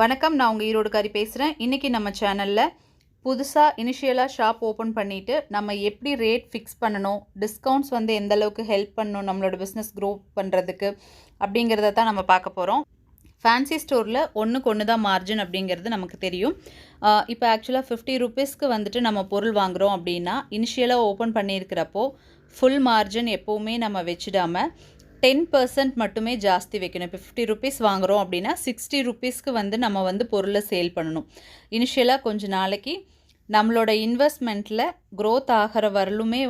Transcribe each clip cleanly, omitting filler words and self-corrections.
வணக்கம், நான் உங்கள் ஈரோடுக்காரி பேசுகிறேன். இன்றைக்கி நம்ம சேனலில் புதுசாக இனிஷியலாக ஷாப் ஓப்பன் பண்ணிவிட்டு நம்ம எப்படி ரேட் ஃபிக்ஸ் பண்ணணும், டிஸ்கவுண்ட்ஸ் எந்த அளவுக்கு ஹெல்ப் பண்ணணும் நம்மளோட பிஸ்னஸ் க்ரோ பண்ணுறதுக்கு அப்படிங்கிறத தான் நம்ம பார்க்க போகிறோம். ஃபேன்சி ஸ்டோரில் ஒன்றுக்கு ஒன்று தான் மார்ஜின் அப்படிங்கிறது நமக்கு தெரியும். இப்போ ஆக்சுவலாக 50 ரூபீஸ்க்கு நம்ம பொருள் வாங்குகிறோம் அப்படின்னா இனிஷியலாக ஓப்பன் பண்ணியிருக்கிறப்போ ஃபுல் மார்ஜின் எப்போவுமே நம்ம வச்சிடாமல் 10% மட்டுமே ஜாஸ்தி வைக்கணும். இப்போ 50 ரூபீஸ் வாங்குகிறோம் அப்படின்னா 60 ரூபீஸ்க்கு நம்ம பொருளை சேல் பண்ணணும். இனிஷியலாக கொஞ்ச நாளைக்கு நம்மளோட இன்வெஸ்ட்மெண்ட்டில் க்ரோத் ஆகிற வரலுமே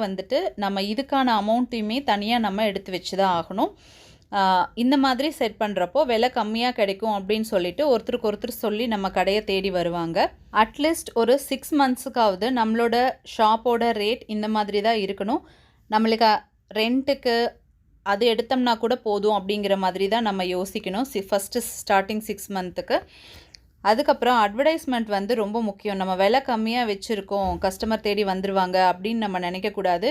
நம்ம இதுக்கான அமௌண்ட்டையுமே தனியாக நம்ம எடுத்து வச்சு தான் ஆகணும். இந்த மாதிரி செட் பண்ணுறப்போ விலை கம்மியாக கிடைக்கும் அப்படின்னு சொல்லிட்டு ஒருத்தருக்கு ஒருத்தர் சொல்லி நம்ம கடையை தேடி வருவாங்க. அட்லீஸ்ட் ஒரு 6 மந்த்ஸுக்காவது நம்மளோட ஷாப்போட ரேட் இந்த மாதிரி தான் இருக்கணும். நம்மளுக்கு ரெண்ட்டுக்கு அது எடுத்தோம்னா கூட போதும் அப்படிங்கிற மாதிரி தான் நம்ம யோசிக்கணும். ஃபஸ்ட்டு ஸ்டார்டிங் 6 மந்த்துக்கு. அதுக்கப்புறம் அட்வர்டைஸ்மெண்ட் ரொம்ப முக்கியம். நம்ம விலை கம்மியாக வச்சுருக்கோம், கஸ்டமர் தேடி வந்துடுவாங்க அப்படின்னு நம்ம நினைக்கக்கூடாது.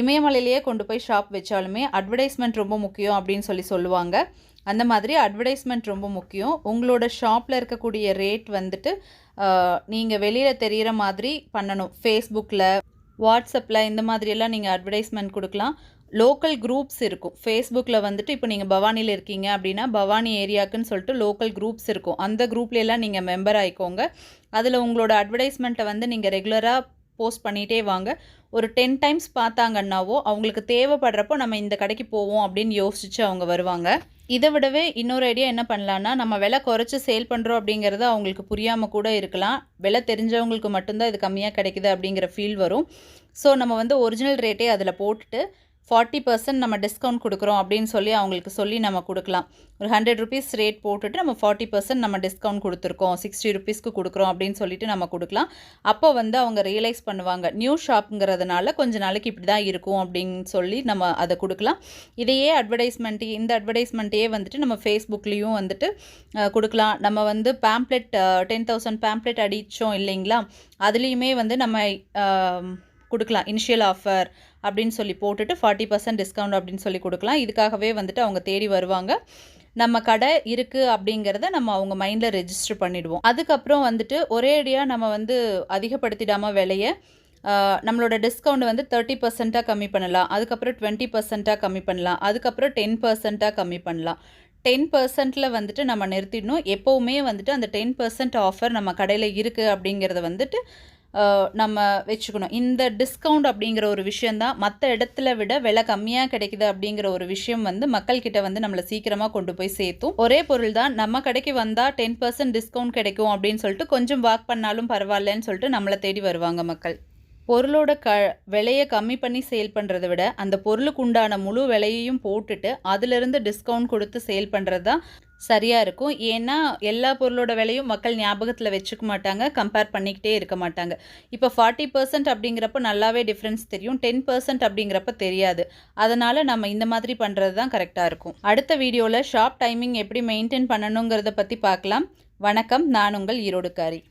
இமயமலையிலேயே கொண்டு போய் ஷாப் வச்சாலுமே அட்வர்டைஸ்மெண்ட் ரொம்ப முக்கியம் அப்படின்னு சொல்லுவாங்க. அந்த மாதிரி அட்வர்டைஸ்மெண்ட் ரொம்ப முக்கியம். உங்களோட ஷாப்பில் இருக்கக்கூடிய ரேட் நீங்கள் வெளியில் தெரிகிற மாதிரி பண்ணணும். ஃபேஸ்புக்கில், வாட்ஸ்அப்பில் இந்த மாதிரியெல்லாம் நீங்கள் அட்வர்டைஸ்மெண்ட் கொடுக்கலாம். லோக்கல் குரூப்ஸ் இருக்கும். ஃபேஸ்புக்கில் இப்போ நீங்கள் பவானியில் இருக்கீங்க அப்படின்னா பவானி ஏரியாவுக்குன்னு சொல்லிட்டு லோக்கல் குரூப்ஸ் இருக்கும். அந்த குரூப்லாம் நீங்கள் மெம்பர் ஆகிக்கோங்க. அதில் உங்களோட அட்வர்டைஸ்மெண்ட்டை நீங்கள் ரெகுலராக போஸ்ட் பண்ணிகிட்டே வாங்க. ஒரு 10 டைம்ஸ் பார்த்தாங்கன்னாவோ அவங்களுக்கு தேவைப்படுறப்போ நம்ம இந்த கடைக்கு போவோம் அப்படின்னு யோசிச்சு அவங்க வருவாங்க. இதை விடவே இன்னொரு ஐடியா என்ன பண்ணலான்னா, நம்ம விலை குறைச்சி சேல் பண்ணுறோம் அப்படிங்கிறது அவங்களுக்கு புரியாமல் கூட இருக்கலாம். விலை தெரிஞ்சவங்களுக்கு மட்டும்தான் இது கம்மியாக கிடைக்குது அப்படிங்கிற ஃபீல் வரும். ஸோ நம்ம ஒரிஜினல் ரேட்டே அதில் போட்டுட்டு 40% நம்ம டிஸ்கவுண்ட் கொடுக்குறோம் அப்படின்னு அவங்களுக்கு நம்ம கொடுக்கலாம். ஒரு 100 ரூபீஸ் ரேட் போட்டுட்டு நம்ம 40% நம்ம டிஸ்கவுண்ட் கொடுத்துருக்கோம், 60 ரூபீஸ்க்கு கொடுக்குறோம் அப்படின்னு சொல்லிட்டு நம்ம கொடுக்கலாம். அப்போ அவங்க ரியலைஸ் பண்ணுவாங்க, நியூ ஷாப்புங்கிறதுனால கொஞ்ச நாளைக்கு இப்படி தான் இருக்கும் அப்படின்னு சொல்லி நம்ம அதை கொடுக்கலாம். இதையே இந்த அட்வர்டைஸ்மெண்ட்டையே நம்ம ஃபேஸ்புக்லேயும் கொடுக்கலாம். நம்ம பேம்ப்ளெட் 10,000 பேம்ப்ளெட் அடித்தோம் இல்லைங்களா, அதுலேயுமே நம்ம கொடுக்கலாம். இனிஷியல் ஆஃபர் அப்படின்னு சொல்லி போட்டுட்டு 40% டிஸ்கவுண்ட் அப்படின்னு சொல்லி கொடுக்கலாம். இதுக்காகவே அவங்க தேடி வருவாங்க. நம்ம கடை இருக்குது அப்படிங்கிறத நம்ம அவங்க மைண்டில் ரெஜிஸ்டர் பண்ணிவிடுவோம். அதுக்கப்புறம் ஒரே அடியாக நம்ம அதிகப்படுத்திடாமல் விலையை நம்மளோட டிஸ்கவுண்ட் 30%-ஆக கம்மி பண்ணலாம். அதுக்கப்புறம் 20%-ஆக கம்மி பண்ணலாம். அதுக்கப்புறம் 10%-ஆக கம்மி பண்ணலாம். 10%ல் நம்ம நிறுத்திடணும். எப்போவுமே அந்த 10% ஆஃபர் நம்ம கடையில் இருக்குது அப்படிங்கிறத நம்ம வச்சுக்கணும். இந்த டிஸ்கவுண்ட் அப்படிங்கிற ஒரு விஷயந்தான் மற்ற இடத்துல விட விலை கம்மியாக கிடைக்குது அப்படிங்கிற ஒரு விஷயம் மக்கள்கிட்ட நம்மளை சீக்கிரமாக கொண்டு போய் சேர்த்தும். ஒரே பொருள் தான் நம்ம கடைக்கு வந்தால் 10% டிஸ்கவுண்ட் கிடைக்கும் அப்படின்னு சொல்லிட்டு கொஞ்சம் வாக் பண்ணாலும் பரவாயில்லன்னு சொல்லிட்டு நம்மளை தேடி வருவாங்க மக்கள். பொருளோட விலையை கம்மி பண்ணி சேல் பண்ணுறதை விட அந்த பொருளுக்கு உண்டான முழு விலையையும் போட்டுட்டு அதிலிருந்து டிஸ்கவுண்ட் கொடுத்து சேல் பண்ணுறது தான் சரியாக இருக்கும். ஏன்னா எல்லா பொருளோட விலையும் மக்கள் ஞாபகத்தில் வச்சுக்க மாட்டாங்க, கம்பேர் பண்ணிக்கிட்டே இருக்க மாட்டாங்க. இப்போ 40% அப்படிங்கிறப்ப நல்லாவே டிஃப்ரென்ஸ் தெரியும், 10% அப்படிங்கிறப்ப தெரியாது. அதனால் நம்ம இந்த மாதிரி பண்ணுறது தான் கரெக்டாக இருக்கும். அடுத்த வீடியோவில் ஷாப் டைமிங் எப்படி மெயின்டைன் பண்ணணுங்கிறத பற்றி பார்க்கலாம். வணக்கம், நான் உங்கள் ஈரோடுக்காரி.